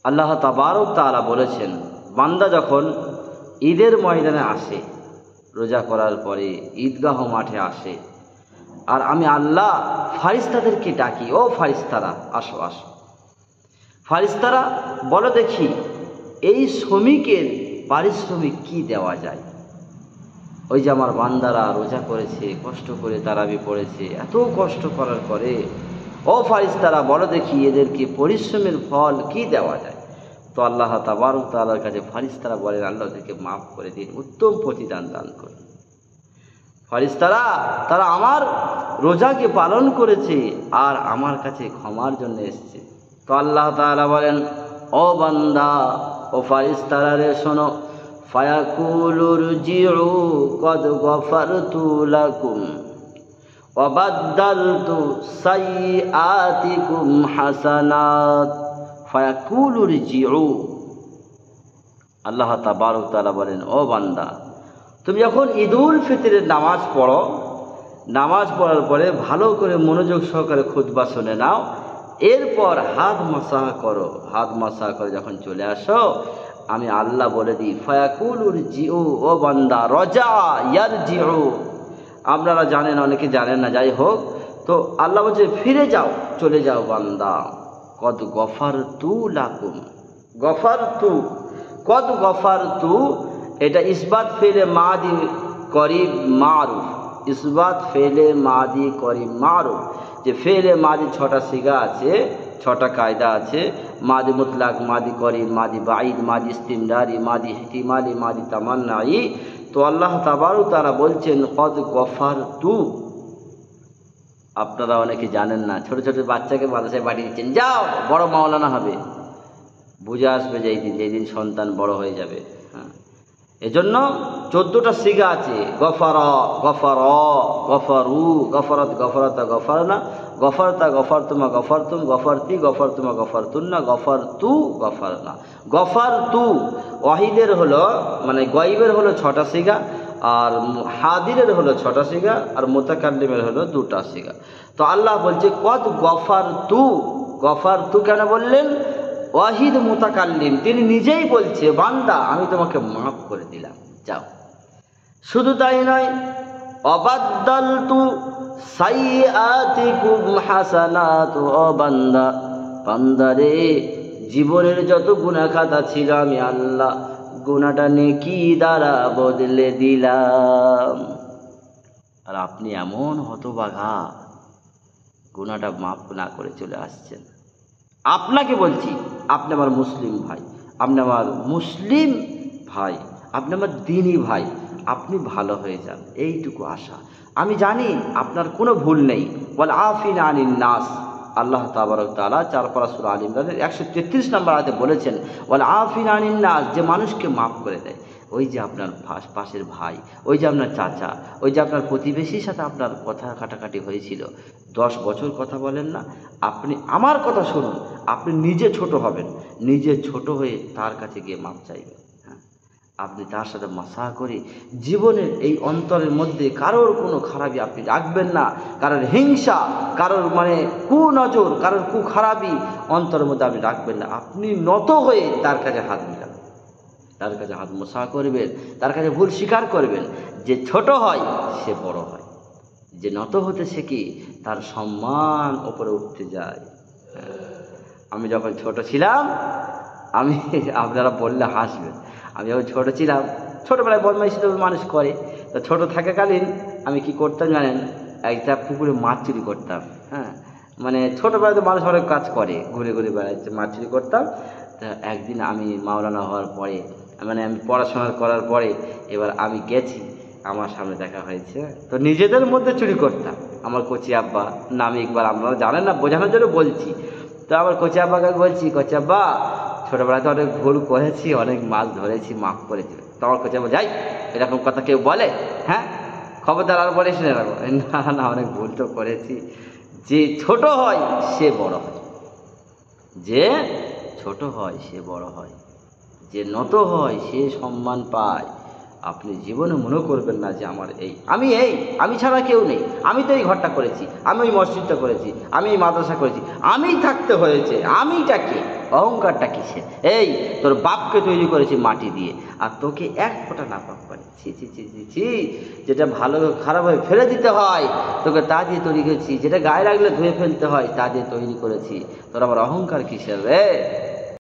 আল্লাহ তাবারক তাআলা বলেছেন, বান্দা যখন ঈদের ময়দানে আসে, রোজা করার পরে ঈদগাহ মাঠে আসে, আর আমি আল্লাহ ফারিস্তাদেরকে ডাকি, ও ফারিস্তারা আসো আসো। ফারিস্তারা বলো দেখি এই শ্রমিকের পারিশ্রমিক কি দেওয়া যায়। ওই যে আমার বান্দারা রোজা করেছে, কষ্ট করে তারাবি পড়েছে, এত কষ্ট করার পরে ও ফারিস্তারা বলো দেখি এদেরকে পরিশ্রমের ফল কি দেওয়া যায়। তো আল্লাহ তাবারক তাআলার কাছে ফারিস্তারা বলেন, আল্লাহ ওদেরকে মাফ করে দিন, উত্তম প্রতিদান দান করুন। ফারিস্তারা তারা আমার রোজাকে পালন করেছে আর আমার কাছে ক্ষমার জন্য এসেছে। তো আল্লাহ তাআলা বলেন, ও বান্দা ও ফারিস্তারা রে শোনো, ফায়াকুলু রজিউ কদ গফারতু লাকুম ওয়া বাদদালতু সাইয়্যাতিকুম হাসানাত। ফায়াকুলু রজিউ, আল্লাহ তাবারক তাআলা বলেন, ও বান্দা তুমি যখন ঈদুল ফিতরের নামাজ পড়ো, নামাজ পড়ার পরে ভালো করে মনোযোগ সহকারে খুতবা শুনে নাও, এরপর হাত মাসাহ করো, হাত মাসাহ করে যখন চলে আসো আমি আল্লাহ বলে দিই, ফায়াকুলু রজিউ, ও বান্দা রজা ইয়ারজিউ। আপনারা জানেন, অনেকে জানেন না, যাই হোক, তো আল্লাহ বলছে ফিরে যাও, চলে যাও বান্দা। কদ গফারতু লাকুম, গফারতু, কদ গফারতু, এটা ইসবাত ফেলে মাদি করিব মারুফ, ইসবাত ফেলে মাদি করিব মারুফ। যে ফেলে মাদি ছটা সিগা আছে, ছটা কায়দা আছে, মাদি মুতলাক, মাদি করিব, মাদি বাইদ, মাদি ইস্তিমরারি, মাদি ইহতিমালি, মাদি তামান্নাই। তো আল্লাহ তাবারক তাআলা বলছেন কদ গফারতু। আপনারা অনেকে জানেন না, ছোট ছোট বাচ্চাকে মাদ্রাসায় পাঠিয়ে দিচ্ছেন, যাও বড় মাওলানা হবে, বুঝে আসবে যেই দিন সন্তান বড় হয়ে যাবে। হ্যাঁ, এজন্য 14টা সিগা আছে, গফারা, গফার, গফারু, গফরত, গফরতা, গফারনা, গফরতা, গফরতুমা, গফরতুম, গফরতি, গফরতুমা, গফরতুন্না, গফরতু, গফারনা। গফারতু ওয়াহিদের হলো মানে গয়বের হলো 6টা সিগা, আর হাদিরের হলো 6টা সিগা, আর মুতাকাল্লিমের হলো 2টা সিগা। তো আল্লাহ বলছে কদ গফারতু, গফারতু কেন বললেন? ওয়াহিদ মুতাকাল্লিম, তিনি নিজেই বলছে বান্দা আমি তোমাকে মাফ করে দিলাম, যাও। শুধু তাই নয়, অবাদ্দালতু সাইয়্যাতিকুম হাসানাত, ও বান্দা, বান্দারে জীবনের যত গুনাহ খাতা ছিল আমি আল্লাহ গুনাহটা নেকি দ্বারা বদলে দিলাম। আর আপনি এমন হতভাগা, গুনাহটা মাফ না করে চলে আসছেন। আপনাকে বলছি, আপনি আমার মুসলিম ভাই, আপনি আমার মুসলিম ভাই, আপনি আমার দ্বীনি ভাই, আপনি ভালো হয়ে যান, এইটুকু আশা। আমি জানি আপনার কোনো ভুল নেই। ওয়াল আফিনা আনিন নাস, আল্লাহ তাবারক তাআলা 4 পারা সূরা আল ইমরানের 133 নম্বর আয়াতে বলেছেন, ওয়াল আফিনা আনিন নাস, যে মানুষকে মাফ করে দেয়। ওই যে আপনার পাশের ভাই, ওই যে আপনার চাচা, ওই যে আপনার প্রতিবেশীর সাথে আপনার কথা কাটাকাটি হয়েছিল, 10 বছর কথা বলেন না, আপনি আমার কথা শুনুন, আপনি নিজে ছোট হবেন, নিজে ছোট হয়ে তার কাছে গিয়ে মাপ চাইবেন। হ্যাঁ, আপনি তার সাথে মাসা করে জীবনের এই অন্তরের মধ্যে কারোর কোনো খারাপি আপনি রাখবেন না, কারোর হিংসা, কারোর মানে কুনজর, কারোর খারাপি অন্তরের মধ্যে আপনি রাখবেন না। আপনি নত হয়ে তার কাছে হাত মিলান, তার কাছে হাত মোসা করবেন, তার কাছে ভুল স্বীকার করবেন। যে ছোট হয় সে বড় হয়, যে নত হতে শেখে তার সম্মান ওপরে উঠতে যায়। আমি যখন ছোট ছিলাম, আমি, আপনারা বললে হাসবেন, আমি যখন ছোট ছিলাম, ছোটোবেলায় বদমাইশি তো মানুষ করে, তো ছোটো থাকাকালীন আমি কি করতাম জানেন? একটা পুকুরে মাছ চুরি করতাম। হ্যাঁ, মানে ছোটোবেলায় তো মানুষ অনেক কাজ করে, ঘুরে ঘুরে বেড়াচ্ছে, মাছ চুরি করতাম। তা একদিন আমি মাওলানা হওয়ার পরে, মানে আমি পড়াশোনা করার পরে, এবার আমি গেছি, আমার সামনে দেখা হয়েছে, তো নিজেদের মধ্যে চুরি করতাম। আমার কচি আব্বা, নাম ইকবাল, আপনারা জানেন না, বোঝানোর জন্য বলছি। তো আমার কচি আব্বাকে বলছি, কচি আব্বা ছোটোবেলাতে অনেক ভুল করেছি, অনেক মাছ ধরেছি, মাফ করে দেবে। তো আমার কচি আব্বা, যাই এরকম কথা কেউ বলে? হ্যাঁ, খবরদার আর বলিস না এরকম। না না, অনেক ভুল তো করেছি। যে ছোট হয় সে বড় হয়, যে ছোট হয় সে বড় হয়, যে নত হয় সে সম্মান পায়। আপনি জীবনে মনে করবেন না যে আমার আমি ছাড়া কেউ নেই, আমি তো এই ঘরটা করেছি, আমি ওই মসজিদটা করেছি, আমি এই মাদ্রাসা করেছি, আমিই থাকতে হয়েছে, আমিটা কে? অহংকারটা কিসে? এই তোর বাপকে তৈরি করেছি মাটি দিয়ে, আর তোকে এক ফোঁটা নাপাক পানি, ছি ছি ছি ছি ছি, যেটা ভালো খারাপ হয়ে ফেলে দিতে হয় তোকে তা দিয়ে তৈরি করেছি, যেটা গায়ে লাগলে ধুয়ে ফেলতে হয় তা দিয়ে তৈরি করেছি, তোর আবার অহংকার কিসের রে?